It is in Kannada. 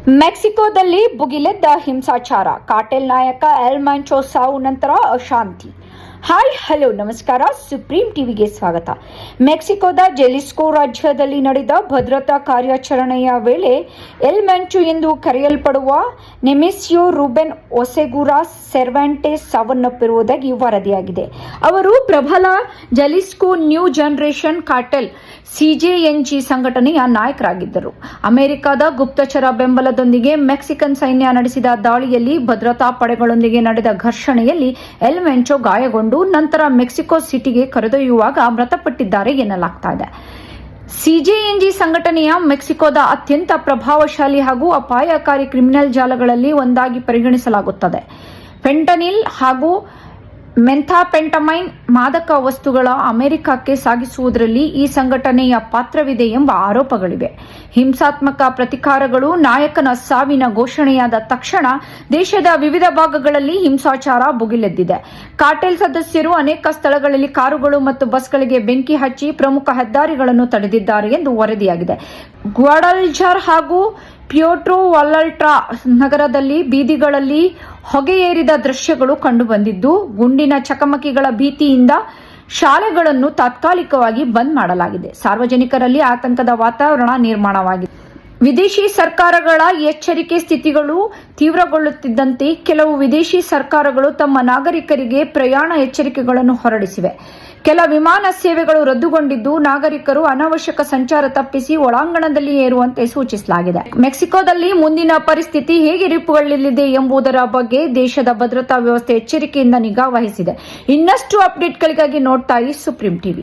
ಮೆಕ್ಸಿಕೋದಲ್ಲಿ ಭುಗಿಲೆದ್ದ ಹಿಂಸಾಚಾರ, ಕಾರ್ಟೆಲ್ ನಾಯಕ ಎಲ್ ಮ್ಯಾಂಚೋ ಸಾವು ನಂತರ ಅಶಾಂತಿ. ಹಾಯ್ ಹಲೋ ನಮಸ್ಕಾರ, ಸುಪ್ರೀಂ ಟಿವಿಗೆ ಸ್ವಾಗತ. ಮೆಕ್ಸಿಕೋದ ಜೆಲಿಸ್ಕೋ ರಾಜ್ಯದಲ್ಲಿ ನಡೆದ ಭದ್ರತಾ ಕಾರ್ಯಾಚರಣೆಯ ವೇಳೆ ಎಲ್ ಮ್ಯಾಂಚೋ ಎಂದು ಕರೆಯಲ್ಪಡುವ ನೆಮೆಸಿಯೋ ರೂಬೆನ್ ಒಸೆಗುರಾ ಸೆರ್ವಾಂಟೆಸ್ ಸಾವನ್ನಪ್ಪಿರುವುದಾಗಿ ವರದಿಯಾಗಿದೆ. ಅವರು ಪ್ರಬಲ ಜೆಲಿಸ್ಕೋ ನ್ಯೂ ಜನರೇಷನ್ ಕಾರ್ಟೆಲ್ ಸಿಜೆಎನ್ಜಿ ಸಂಘಟನೆಯ ನಾಯಕರಾಗಿದ್ದರು. ಅಮೆರಿಕದ ಗುಪ್ತಚರ ಬೆಂಬಲದೊಂದಿಗೆ ಮೆಕ್ಸಿಕನ್ ಸೈನ್ಯ ನಡೆಸಿದ ದಾಳಿಯಲ್ಲಿ ಭದ್ರತಾ ಪಡೆಗಳೊಂದಿಗೆ ನಡೆದ ಘರ್ಷಣೆಯಲ್ಲಿ ಎಲ್ ಮ್ಯಾಂಚೋ ಗಾಯಗೊಂಡು ನಂತರ ಮೆಕ್ಸಿಕೋ ಸಿಟಿಗೆ ಕರೆದೊಯ್ಯುವಾಗ ಮೃತಪಟ್ಟಿದ್ದಾರೆ ಎನ್ನಲಾಗ್ತಾ. ಸಿಜೆಎನ್ಜಿ ಸಂಘಟನೆಯ ಮೆಕ್ಸಿಕೋದ ಅತ್ಯಂತ ಪ್ರಭಾವಶಾಲಿ ಹಾಗೂ ಅಪಾಯಕಾರಿ ಕ್ರಿಮಿನಲ್ ಜಾಲಗಳಲ್ಲಿ ಒಂದಾಗಿ ಪರಿಗಣಿಸಲಾಗುತ್ತದೆ. ಫೆಂಟನಿಲ್ ಹಾಗೂ ಮೆಥಾಂಫೆಟಮೈನ್ ಮಾದಕ ವಸ್ತುಗಳ ಅಮೆರಿಕಕ್ಕೆ ಸಾಗಿಸುವುದರಲ್ಲಿ ಈ ಸಂಘಟನೆಯ ಪಾತ್ರವಿದೆ ಎಂಬ ಆರೋಪಗಳಿವೆ. ಹಿಂಸಾತ್ಮಕ ಪ್ರತಿಕಾರಗಳು ನಾಯಕನ ಸಾವಿನ ಘೋಷಣೆಯಾದ ತಕ್ಷಣ ದೇಶದ ವಿವಿಧ ಭಾಗಗಳಲ್ಲಿ ಹಿಂಸಾಚಾರ ಭುಗಿಲೆದ್ದಿದೆ. ಕಾರ್ಟೆಲ್ ಸದಸ್ಯರು ಅನೇಕ ಸ್ಥಳಗಳಲ್ಲಿ ಕಾರುಗಳು ಮತ್ತು ಬಸ್ಗಳಿಗೆ ಬೆಂಕಿ ಹಚ್ಚಿ ಪ್ರಮುಖ ಹೆದ್ದಾರಿಗಳನ್ನು ತಡೆದಿದ್ದಾರೆ ಎಂದು ವರದಿಯಾಗಿದೆ. ಗ್ವಾಡಲ್ಜರ್ ಹಾಗೂ ಪ್ಯೂರ್ಟೋ ವಾಲ್ಟರ್ಟಾ ನಗರದಲ್ಲಿ ಬೀದಿಗಳಲ್ಲಿ ಹೊಗೆಯೇರಿದ ದೃಶ್ಯಗಳು ಕಂಡುಬಂದಿದ್ದು, ಗುಂಡಿನ ಚಕಮಕಿಗಳ ಭೀತಿಯಿಂದ ಶಾಲೆಗಳನ್ನು ತಾತ್ಕಾಲಿಕವಾಗಿ ಬಂದ್ ಮಾಡಲಾಗಿದೆ. ಸಾರ್ವಜನಿಕರಲ್ಲಿ ಆತಂಕದ ವಾತಾವರಣ ನಿರ್ಮಾಣವಾಗಿದೆ. ವಿದೇಶಿ ಸರ್ಕಾರಗಳ ಎಚ್ಚರಿಕೆ ಸ್ಥಿತಿಗಳು ತೀವ್ರಗೊಳ್ಳುತ್ತಿದ್ದಂತೆ ಕೆಲವು ವಿದೇಶಿ ಸರ್ಕಾರಗಳು ತಮ್ಮ ನಾಗರಿಕರಿಗೆ ಪ್ರಯಾಣ ಎಚ್ಚರಿಕೆಗಳನ್ನು ಹೊರಡಿಸಿವೆ. ಕೆಲ ವಿಮಾನ ಸೇವೆಗಳು ರದ್ದುಗೊಂಡಿದ್ದು, ನಾಗರಿಕರು ಅನಾವಶ್ಯಕ ಸಂಚಾರ ತಪ್ಪಿಸಿ ಒಳಾಂಗಣದಲ್ಲಿ ಏರುವಂತೆ ಸೂಚಿಸಲಾಗಿದೆ. ಮೆಕ್ಸಿಕೋದಲ್ಲಿ ಮುಂದಿನ ಪರಿಸ್ಥಿತಿ ಹೇಗೆ ರೂಪುಗೊಳ್ಳಲಿದೆ ಎಂಬುದರ ಬಗ್ಗೆ ದೇಶದ ಭದ್ರತಾ ವ್ಯವಸ್ಥೆ ಎಚ್ಚರಿಕೆಯಿಂದ ನಿಗಾ ವಹಿಸಿದೆ. ಇನ್ನಷ್ಟು ಅಪ್ಡೇಟ್ಗಳಿಗಾಗಿ ನೋಡ್ತಾ ಇರಿ ಸುಪ್ರೀಂ ಟಿವಿ.